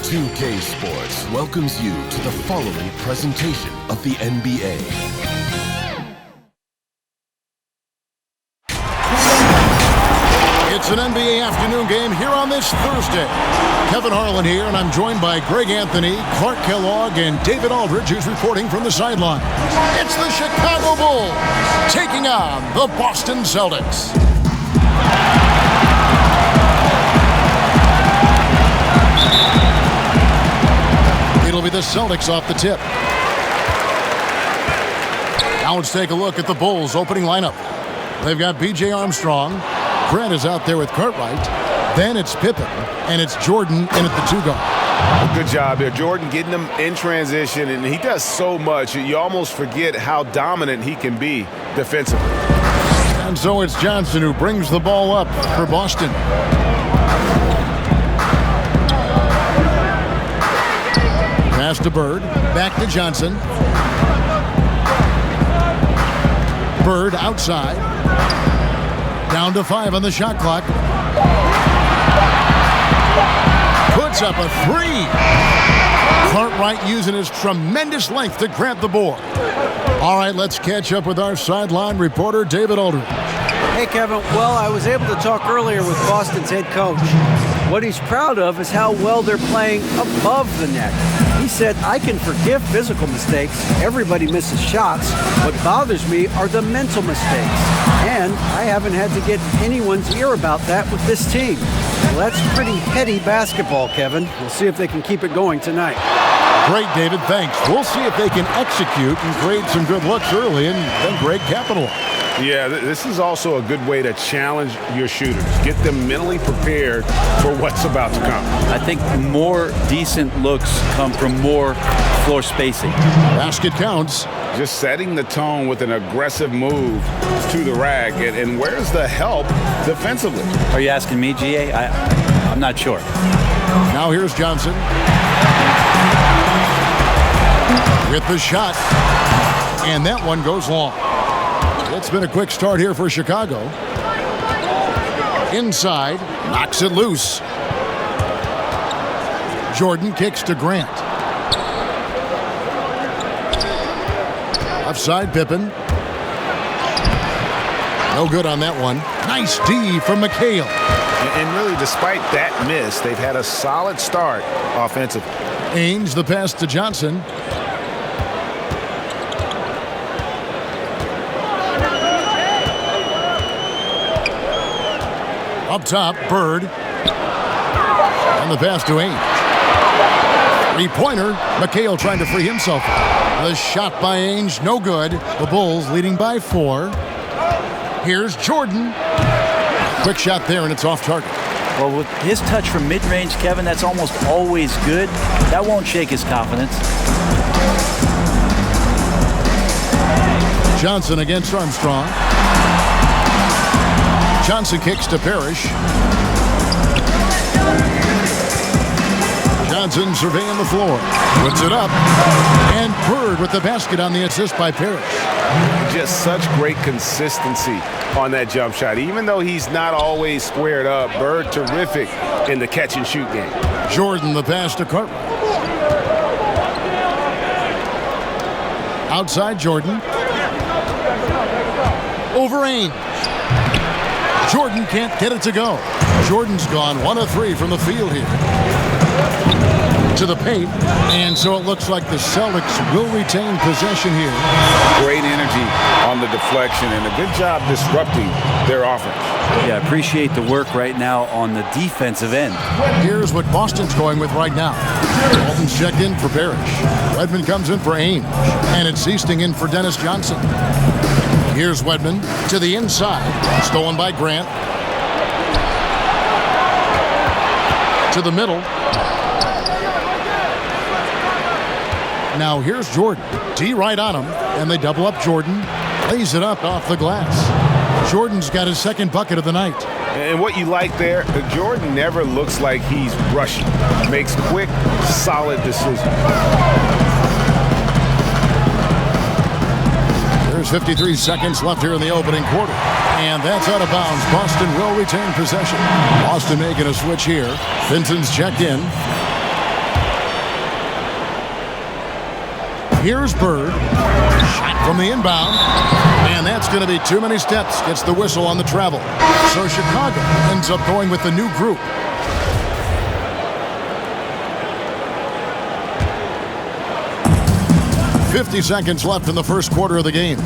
NBA2K Sports welcomes you to the following presentation of the NBA. It's an NBA afternoon game here on this Thursday. Kevin Harlan here, and I'm joined by Greg Anthony, Clark Kellogg, and David Aldridge, who's reporting from the sideline. It's the Chicago Bulls taking on the Boston Celtics. It'll be the Celtics off the tip. Now let's take a look at the Bulls' opening lineup. They've got B.J. Armstrong. Grant is out there with Cartwright. Then it's Pippen, and it's Jordan in at the two-guard. Good job there. Jordan getting them in transition, and he does so much. You almost forget how dominant he can be defensively. And so it's Johnson who brings the ball up for Boston. Pass to Bird, back to Johnson. Bird outside. Down to 5 on the shot clock. Puts up a three. Cartwright using his tremendous length to grab the board. All right, let's catch up with our sideline reporter, David Aldridge. Hey, Kevin. Well, I was able to talk earlier with Boston's head coach. What he's proud of is how well they're playing above the net. He said, I can forgive physical mistakes. Everybody misses shots. What bothers me are the mental mistakes. And I haven't had to get anyone's ear about that with this team. Well, that's pretty heady basketball, Kevin. We'll see if they can keep it going tonight. Great, David. Thanks. We'll see if they can execute and create some good looks early and then great capitalize. Yeah, this is also a good way to challenge your shooters. Get them mentally prepared for what's about to come. I think more decent looks come from more floor spacing. Basket counts. Just setting the tone with an aggressive move to the rack. And where's the help defensively? Are you asking me, GA? I'm not sure. Now here's Johnson. With the shot. And that one goes long. It's been a quick start here for Chicago. Inside, knocks it loose. Jordan kicks to Grant. Offside Pippen. No good on that one. Nice D from McHale. And really, despite that miss, they've had a solid start offensively. Ainge, the pass to Johnson. Up top, Bird. And the pass to Ainge. Three-pointer. McHale trying to free himself. The shot by Ainge, no good. The Bulls leading by 4. Here's Jordan. Quick shot there, and it's off target. Well, with his touch from mid-range, Kevin, that's almost always good. That won't shake his confidence. Johnson against Armstrong. Johnson kicks to Parrish. Johnson surveying the floor. Puts it up. And Bird with the basket on the assist by Parrish. Just such great consistency on that jump shot. Even though he's not always squared up, Bird terrific in the catch-and-shoot game. Jordan the pass to Cartwright. Outside Jordan. Over Ainge. Jordan can't get it to go. Jordan's gone 1 of 3 from the field here. To the paint, and so it looks like the Celtics will retain possession here. Great energy on the deflection and a good job disrupting their offense. Yeah, appreciate the work right now on the defensive end. Here's what Boston's going with right now. Walton's checked in for Parrish. Wedman comes in for Ainge, and it's Easting in for Dennis Johnson. Here's Wedman to the inside, stolen by Grant. To the middle. Now here's Jordan. D right on him, and they double up Jordan. Lays it up off the glass. Jordan's got his second bucket of the night. And what you like there, Jordan never looks like he's rushing. Makes quick, solid decisions. There's 53 seconds left here in the opening quarter. And that's out of bounds. Boston will retain possession. Boston making a switch here. Vincent's checked in. Here's Bird. Shot from the inbound. And that's going to be too many steps. Gets the whistle on the travel. So Chicago ends up going with the new group. "50 seconds left in the first quarter of the game.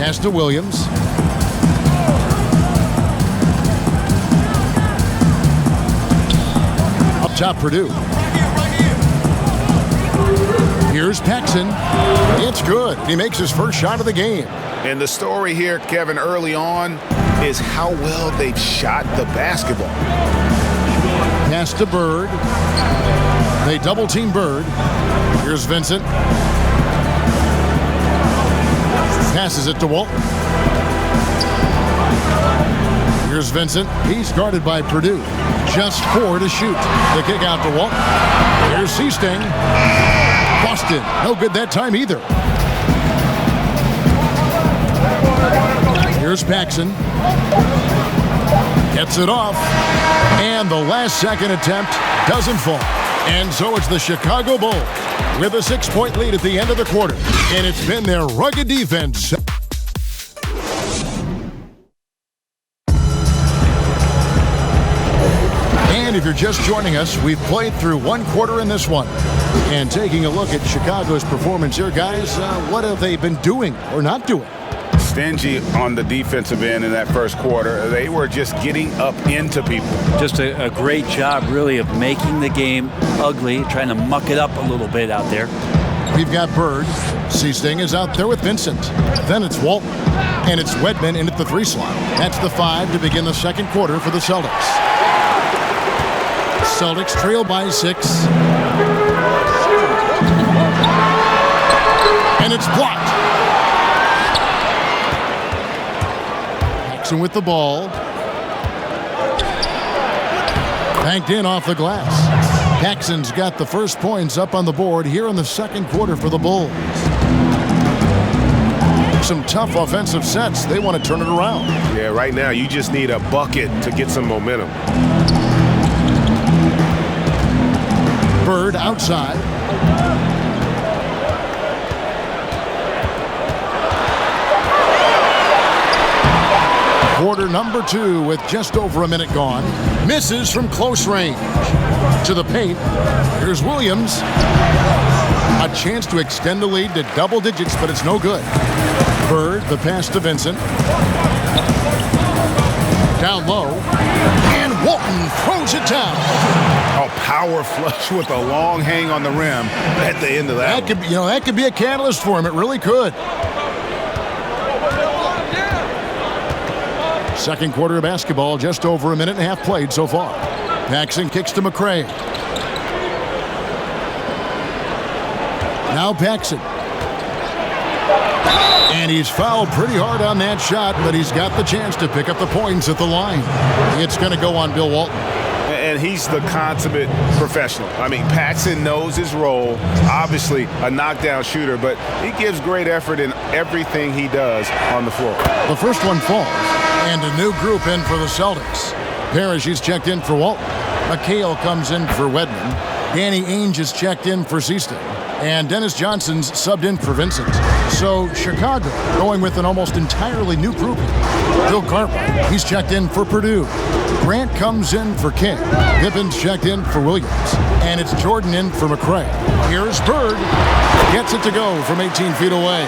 Pass to Williams. Up top, Purdue. Here's Paxson. It's good. He makes his first shot of the game. And the story here, Kevin, early on is how well they've shot the basketball. Pass to Bird. They double-team Bird. Here's Vincent. Passes it to Walton. Here's Vincent. He's guarded by Purdue. Just 4 to shoot. The kick out to Walton. Here's Seasting. Boston. No good that time either. Here's Paxson. Gets it off. And the last second attempt doesn't fall. And so it's the Chicago Bulls with a 6-point lead at the end of the quarter. And it's been their rugged defense. And if you're just joining us, we've played through one quarter in this one. And taking a look at Chicago's performance here, guys, what have they been doing or not doing? Stingy on the defensive end in that first quarter. They were just getting up into people. Just a great job, really, of making the game ugly, trying to muck it up a little bit out there. We've got Bird. Seasting is out there with Vincent. Then it's Walton. And it's Wedman in at the 3 slot. That's the 5 to begin the second quarter for the Celtics. Celtics trail by 6. And it's blocked. Paxson with the ball. Banked in off the glass. Paxson's got the first points up on the board here in the second quarter for the Bulls. Some tough offensive sets. They want to turn it around. Yeah, right now you just need a bucket to get some momentum. Bird outside. Quarter number 2 with just over a minute gone. Misses from close range. To the paint. Here's Williams. A chance to extend the lead to double digits, but it's no good. Bird, the pass to Vincent. Down low. And Walton throws it down. Oh, power flush with a long hang on the rim at the end of that. That could be a catalyst for him. It really could. Second quarter of basketball, just over a minute and a half played so far. Paxson kicks to McRae. Now Paxson. And he's fouled pretty hard on that shot, but he's got the chance to pick up the points at the line. It's going to go on Bill Walton. And he's the consummate professional. I mean, Paxson knows his role. Obviously a knockdown shooter, but he gives great effort in everything he does on the floor. The first one falls. And a new group in for the Celtics. Parrish is checked in for Walton. McHale comes in for Wedman. Danny Ainge is checked in for Seaston. And Dennis Johnson's subbed in for Vincent. So Chicago going with an almost entirely new group. Bill Cartwright, he's checked in for Purdue. Grant comes in for King. Pippin's checked in for Williams. And it's Jordan in for McRae. Here's Bird. Gets it to go from 18 feet away.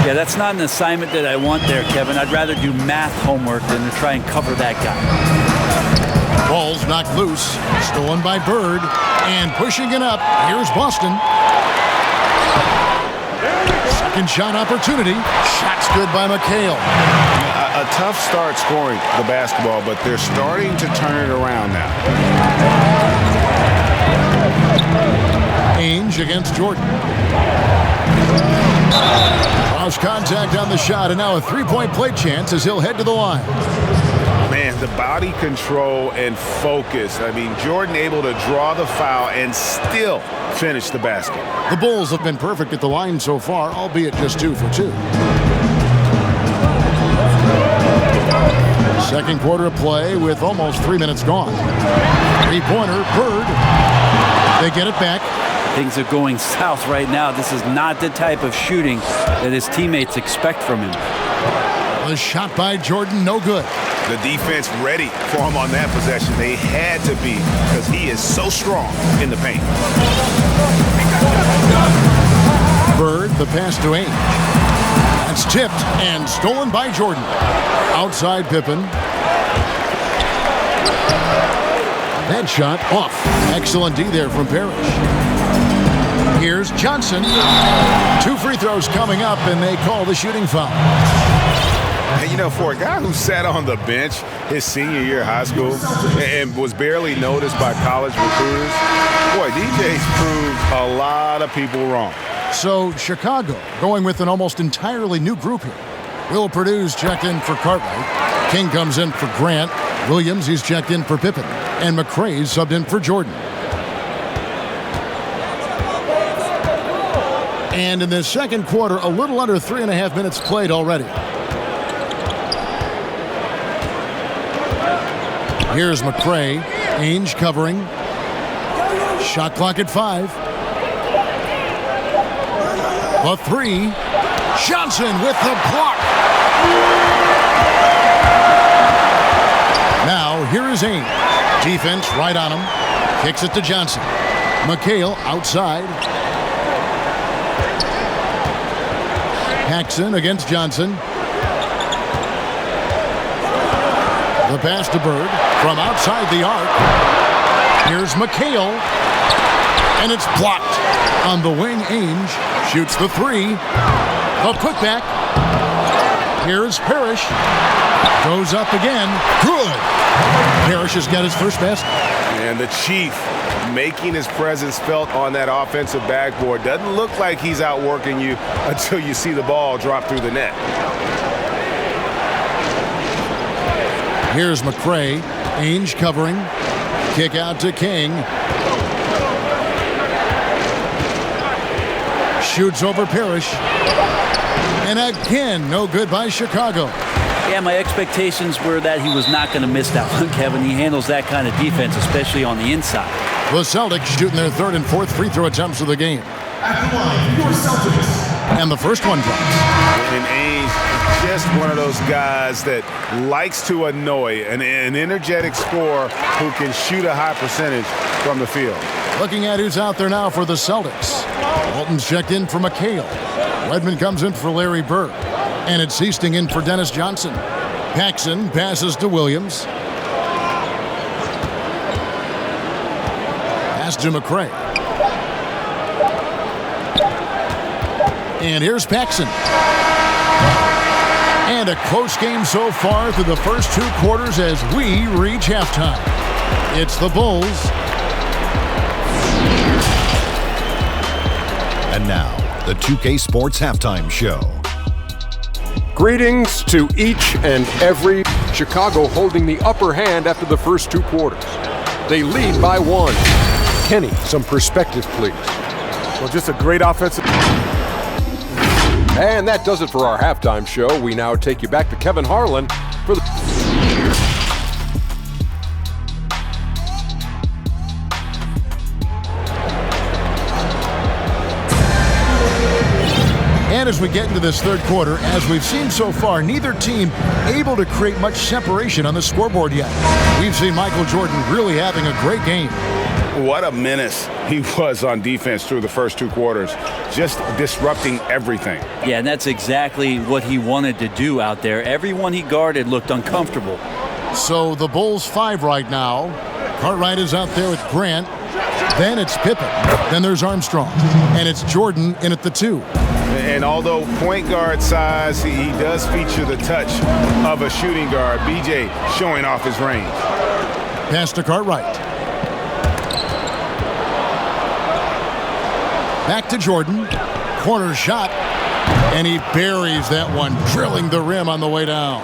Yeah, that's not an assignment that I want there, Kevin. I'd rather do math homework than to try and cover that guy. Ball's knocked loose. Stolen by Bird. And pushing it up. Here's Boston. Second shot opportunity. Shot's good by McHale. A tough start scoring the basketball, but they're starting to turn it around now. Ainge against Jordan. Cross contact on the shot, and now a three-point play chance as he'll head to the line. Man, the body control and focus. I mean, Jordan able to draw the foul and still finish the basket. The Bulls have been perfect at the line so far, albeit just 2 for 2. Second quarter of play with almost 3 minutes gone. Three-pointer, Bird. They get it back. Things are going south right now. This is not the type of shooting that his teammates expect from him. The shot by Jordan, no good. The defense ready for him on that possession. They had to be because he is so strong in the paint. Bird, the pass to Ainge. That's tipped and stolen by Jordan. Outside Pippen. That shot off. Excellent D there from Parrish. Here's Johnson. 2 free throws coming up, and they call the shooting foul. And, you know, for a guy who sat on the bench his senior year of high school and was barely noticed by college recruiters, boy, DJ's proved a lot of people wrong. So Chicago going with an almost entirely new group here. Will Purdue's checked in for Cartwright. King comes in for Grant. Williams, he's checked in for Pippen. And McRae's subbed in for Jordan. And in the second quarter, a little under 3.5 minutes played already. Here's McRae. Ainge covering. Shot clock at 5. A 3. Johnson with the block. Now, here is Ainge. Defense right on him. Kicks it to Johnson. McHale outside. Paxson against Johnson. The pass to Bird from outside the arc. Here's McHale. And it's blocked. On the wing, Ainge shoots the 3. The putback. Here's Parrish. Goes up again. Good. Parrish has got his first basket. And the Chief making his presence felt on that offensive backboard. Doesn't look like he's outworking you until you see the ball drop through the net. Here's McRae. Ainge covering. Kick out to King. Shoots over Parrish. And again, no good by Chicago. Yeah, my expectations were that he was not going to miss that one, Kevin. He handles that kind of defense, especially on the inside. The Celtics shooting their 3rd and 4th free throw attempts of the game. At the line, your Celtics. And the first one drops. And Ainge, just one of those guys that likes to annoy an energetic scorer who can shoot a high percentage from the field. Looking at who's out there now for the Celtics. Walton's checked in for McHale. Redmond comes in for Larry Bird. And it's Heasting in for Dennis Johnson. Paxson passes to Williams. Pass to McRae. And here's Paxson. And a close game so far through the first 2 quarters as we reach halftime. It's the Bulls. And now, the 2K Sports Halftime Show. Greetings to each and every. Chicago holding the upper hand after the first 2 quarters. They lead by 1. Kenny, some perspective, please. Well, just a great offensive. And that does it for our halftime show. We now take you back to Kevin Harlan for the... And as we get into this 3rd quarter, as we've seen so far, neither team able to create much separation on the scoreboard yet. We've seen Michael Jordan really having a great game. What a menace he was on defense through the first 2 quarters, just disrupting everything. Yeah, and that's exactly what he wanted to do out there. Everyone he guarded looked uncomfortable. So the Bulls 5 right now. Cartwright is out there with Grant. Then it's Pippen. Then there's Armstrong. And it's Jordan in at the 2. And although point guard size, he does feature the touch of a shooting guard. BJ showing off his range. Pass to Cartwright. Back to Jordan. Corner shot. And he buries that one, drilling the rim on the way down.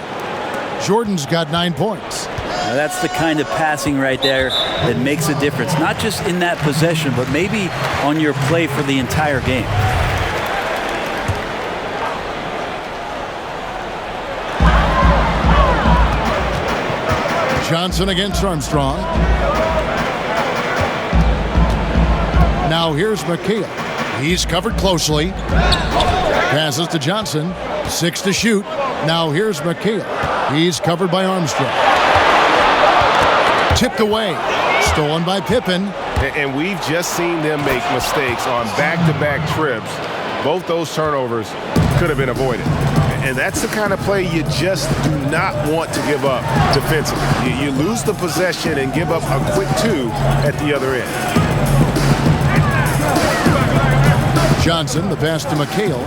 Jordan's got 9 points. Now that's the kind of passing right there that makes a difference. Not just in that possession, but maybe on your play for the entire game. Johnson against Armstrong. Now here's McHale. He's covered closely. Passes to Johnson. 6 to shoot. Now here's McHale. He's covered by Armstrong. Tipped away. Stolen by Pippen. And we've just seen them make mistakes on back-to-back trips. Both those turnovers could have been avoided. And that's the kind of play you just do not want to give up defensively. You lose the possession and give up a quick 2 at the other end. Johnson, the pass to McHale.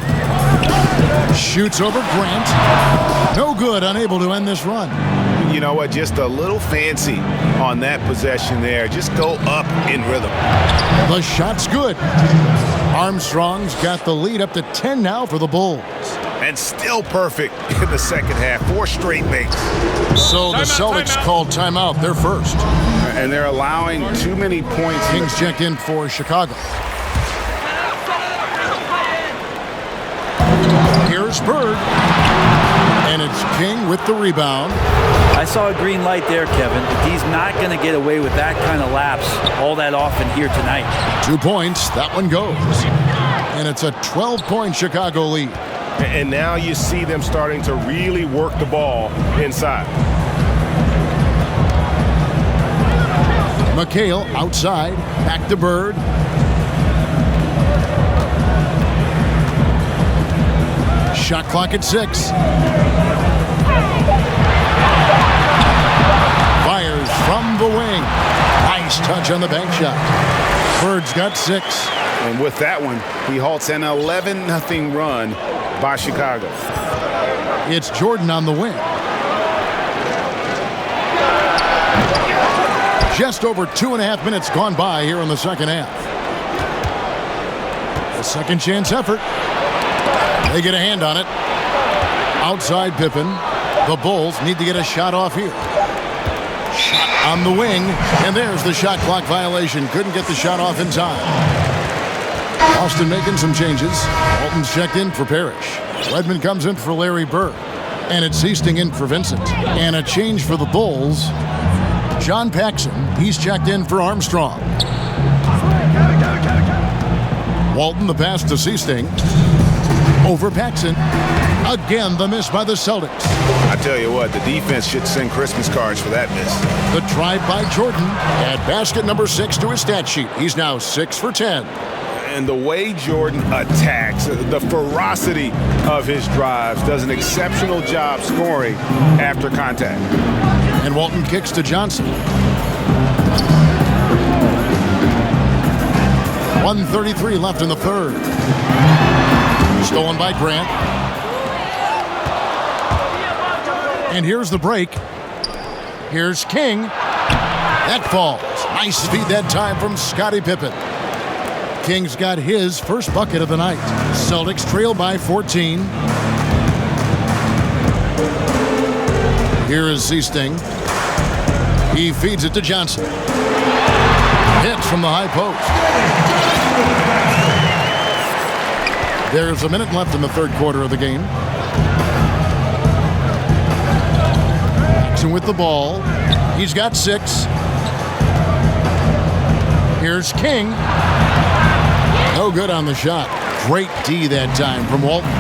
Shoots over Grant. No good, unable to end this run. You know what, just a little fancy on that possession there. Just go up in rhythm. The shot's good. Armstrong's got the lead up to 10 now for the Bulls. And still perfect in the second half. 4 straight makes. So the Celtics called timeout. They're first. And they're allowing too many points. Kings checked in for Chicago. Here's Bird. And it's King with the rebound. I saw a green light there, Kevin. He's not going to get away with that kind of lapse all that often here tonight. 2 points. That one goes. And it's a 12-point Chicago lead. And now you see them starting to really work the ball inside. McHale outside. Back to Bird. Shot clock at 6. Fires from the wing. Nice touch on the bank shot. Bird's got 6. And with that one, he halts an 11-0 run by Chicago. It's Jordan on the wing. Just over 2.5 minutes gone by here in the second half. A second chance effort. They get a hand on it. Outside Pippen. The Bulls need to get a shot off here. Shot on the wing. And there's the shot clock violation. Couldn't get the shot off in time. Austin making some changes. Walton's checked in for Parrish. Redmond comes in for Larry Bird. And it's Seasting in for Vincent. And a change for the Bulls. John Paxson, he's checked in for Armstrong. Walton, the pass to Seasting. Over Paxson. Again, the miss by the Celtics. I tell you what, the defense should send Christmas cards for that miss. The drive by Jordan. Add basket number 6 to his stat sheet. He's now 6 for 10. And the way Jordan attacks, the ferocity of his drives, does an exceptional job scoring after contact. And Walton kicks to Johnson. 1:33 left in the third. Stolen by Grant. And here's the break. Here's King. That falls. Nice speed that time from Scottie Pippen. King's got his first bucket of the night. Celtics trail by 14. Here is Seasting. He feeds it to Johnson. Hits from the high post. There's a minute left in the third quarter of the game. Jackson with the ball. He's got 6. Here's King. No good on the shot. Great D that time from Walton.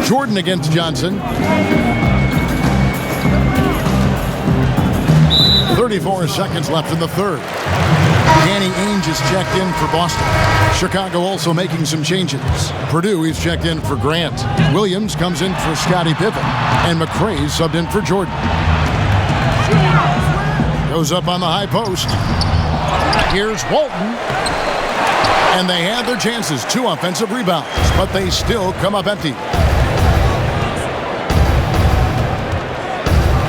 Jordan against Johnson. 34 seconds left in the third. Danny Ainge is checked in for Boston. Chicago also making some changes. Purdue is checked in for Grant. Williams comes in for Scottie Pippen. And McRae subbed in for Jordan. Goes up on the high post. Here's Walton. And they had their chances. 2 offensive rebounds. But they still come up empty.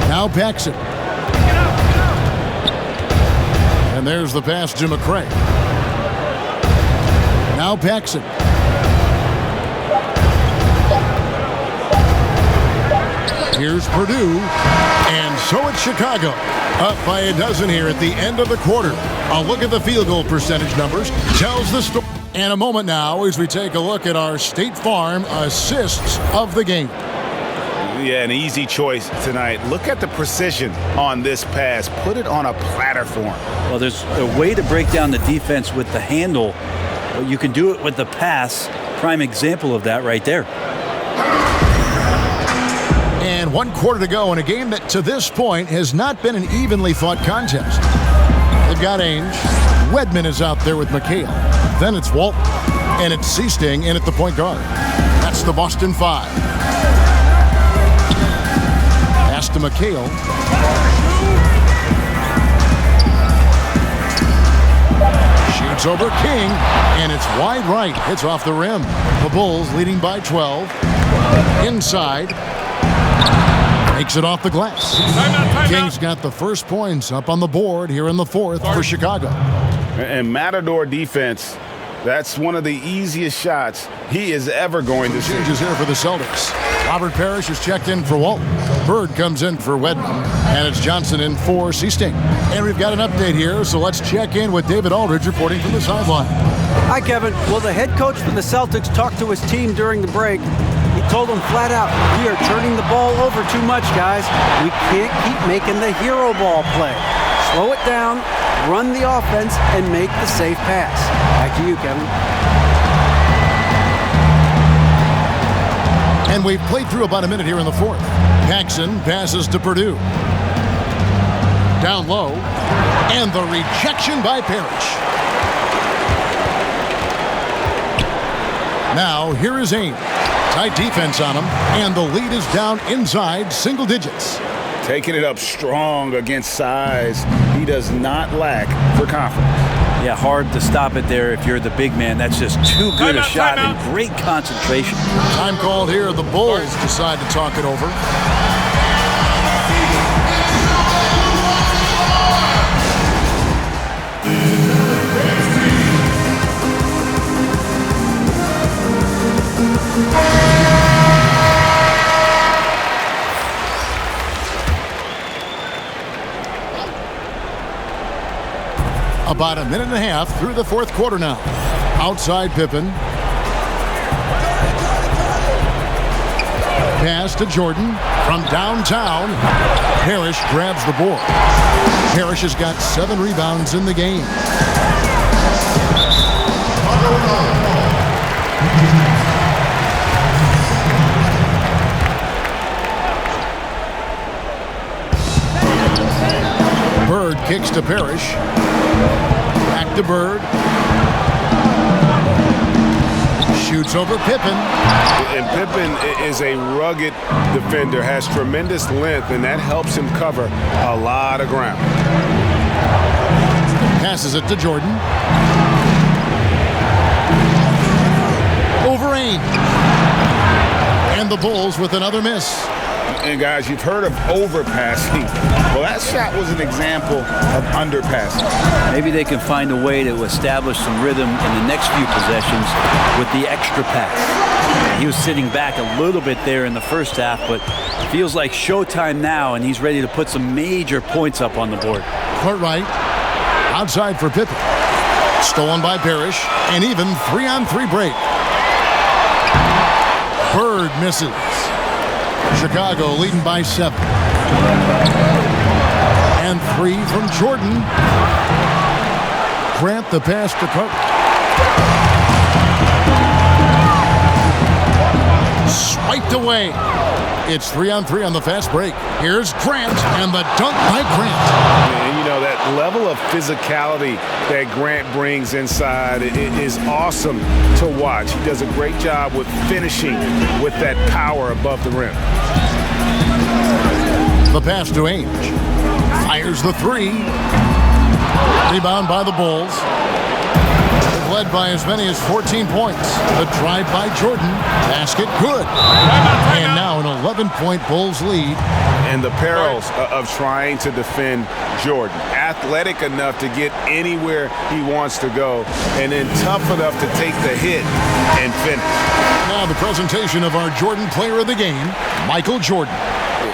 Now Paxson. And there's the pass to McRae. Now Paxson. Here's Purdue. And so it's Chicago. Up by a dozen here at the end of the quarter. A look at the field goal percentage numbers tells the story. And a moment now as we take a look at our State Farm assists of the game. Yeah, an easy choice tonight. Look at the precision on this pass. Put it on a platter for him. Well, there's a way to break down the defense with the handle. But you can do it with the pass. Prime example of that right there. And 1 quarter to go in a game that to this point has not been an evenly fought contest. They've got Ainge. Wedman is out there with McHale. Then it's Walton. And it's Seasting in at the point guard. That's the Boston 5. Pass to McHale. Shoots over King. And it's wide right. Hits off the rim. The Bulls leading by 12. Inside. Makes it off the glass. King's got the first points up on the board here in the fourth for Chicago. And Matador defense, that's one of the easiest shots he is ever going to see. Changes here for the Celtics. Robert Parrish is checked in for Walton. Bird comes in for Wedman. And it's Johnson in for Seasting. And we've got an update here, so let's check in with David Aldridge reporting from the sideline. Hi, Kevin. Well, the head coach for the Celtics talked to his team during the break. He told them flat out, we are turning the ball over too much, guys. We can't keep making the hero ball play. Slow it down, run the offense, and make the safe pass. Back to you, Kevin. And we've played through about a minute here in the fourth. Paxson passes to Purdue. Down low. And the rejection by Parrish. Now, here is Ainge. Tight defense on him, and the lead is down inside single digits. Taking it up strong against size. He does not lack for confidence. Yeah, hard to stop it there if you're the big man. That's just too good a shot and great concentration. Time called here. The Bulls decide to talk it over. About a minute and a half through the fourth quarter now. Outside Pippen. Pass to Jordan from downtown. Parrish grabs the board. Parrish has got 7 rebounds in the game. Bird kicks to Parrish. Back to Bird. Shoots over Pippen. And Pippen is a rugged defender, has tremendous length, and that helps him cover a lot of ground. Passes it to Jordan. Over Ainge. And the Bulls with another miss. And guys, you've heard of overpassing. Well, that shot was an example of underpassing. Maybe they can find a way to establish some rhythm in the next few possessions with the extra pass. He was sitting back a little bit there in the first half, but feels like showtime now, and he's ready to put some major points up on the board. Court right. Outside for Pippen. Stolen by Parrish. And even 3-on-3 break. Bird misses. Chicago leading by 7. And 3 from Jordan. Grant the pass to Cook. Swiped away. It's 3-on-3 on the fast break. Here's Grant, and the dunk by Grant. And you know, that level of physicality that Grant brings inside is awesome to watch. He does a great job with finishing with that power above the rim. The pass to Ainge. Fires the 3. Rebound by the Bulls. They've led by as many as 14 points. The drive by Jordan. Basket good. And now an 11-point Bulls lead. And the perils of trying to defend Jordan. Athletic enough to get anywhere he wants to go, and then tough enough to take the hit and finish. Now the presentation of our Jordan Player of the Game, Michael Jordan.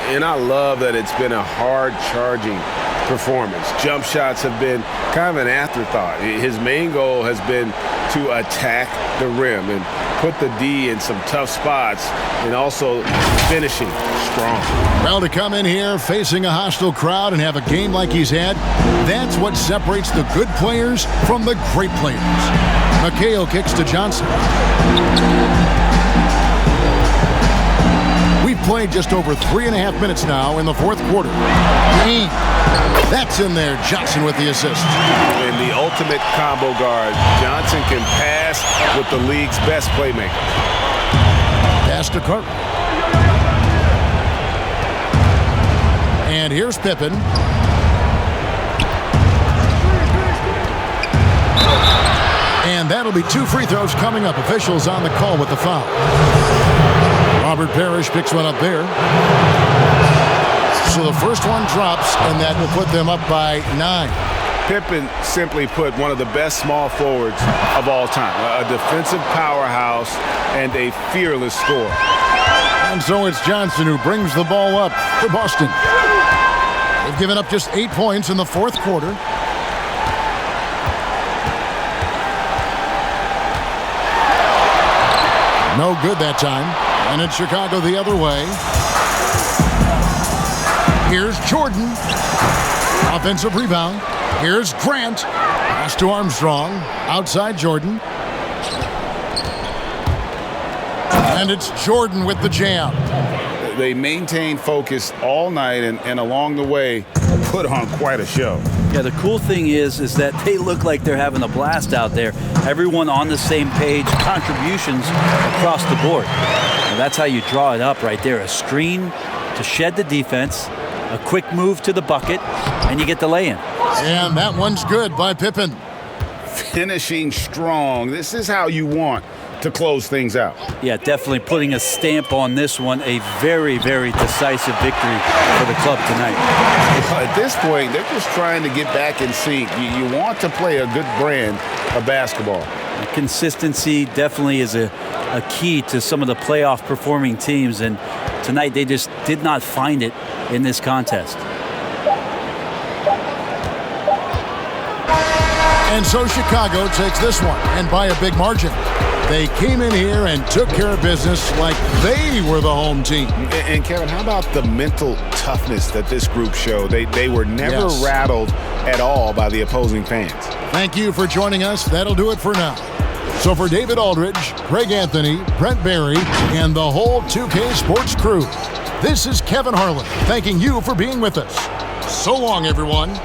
And I love that it's been a hard-charging performance. Jump shots have been kind of an afterthought. His main goal has been to attack the rim, and put the D in some tough spots and also finishing strong. Well, to come in here facing a hostile crowd and have a game like he's had, that's what separates the good players from the great players. McHale kicks to Johnson. We've played just over 3.5 minutes now in the fourth quarter. That's in there. Johnson with the assist. And the ultimate combo guard. Johnson can pass with the league's best playmaker. Pass to Carter. And here's Pippen. And that'll be 2 free throws coming up. Officials on the call with the foul. Robert Parrish picks one up there. So the first one drops, and that will put them up by 9. Pippen simply put one of the best small forwards of all time. A defensive powerhouse and a fearless scorer. And so it's Johnson who brings the ball up for Boston. They've given up just 8 points in the fourth quarter. No good that time. And it's Chicago the other way. Here's Jordan. Offensive rebound. Here's Grant. Pass to Armstrong. Outside Jordan. And it's Jordan with the jam. They maintained focus all night and along the way put on quite a show. Yeah, the cool thing is that they look like they're having a blast out there. Everyone on the same page, contributions across the board. And that's how you draw it up right there. A screen to shed the defense, a quick move to the bucket, and you get the lay-in. And that one's good by Pippen. Finishing strong. This is how you want to close things out. Yeah, definitely putting a stamp on this one. A very, very decisive victory for the club tonight. At this point, they're just trying to get back in sync. You want to play a good brand of basketball. Consistency definitely is a key to some of the playoff performing teams, and tonight they just did not find it in this contest. And so Chicago takes this one, and by a big margin. They came in here and took care of business like they were the home team. And Kevin, how about the mental toughness that this group showed? They were never rattled at all by the opposing fans. Thank you for joining us. That'll do it for now. So for David Aldridge, Greg Anthony, Brent Barry, and the whole 2K Sports crew, this is Kevin Harlan thanking you for being with us. So long, everyone.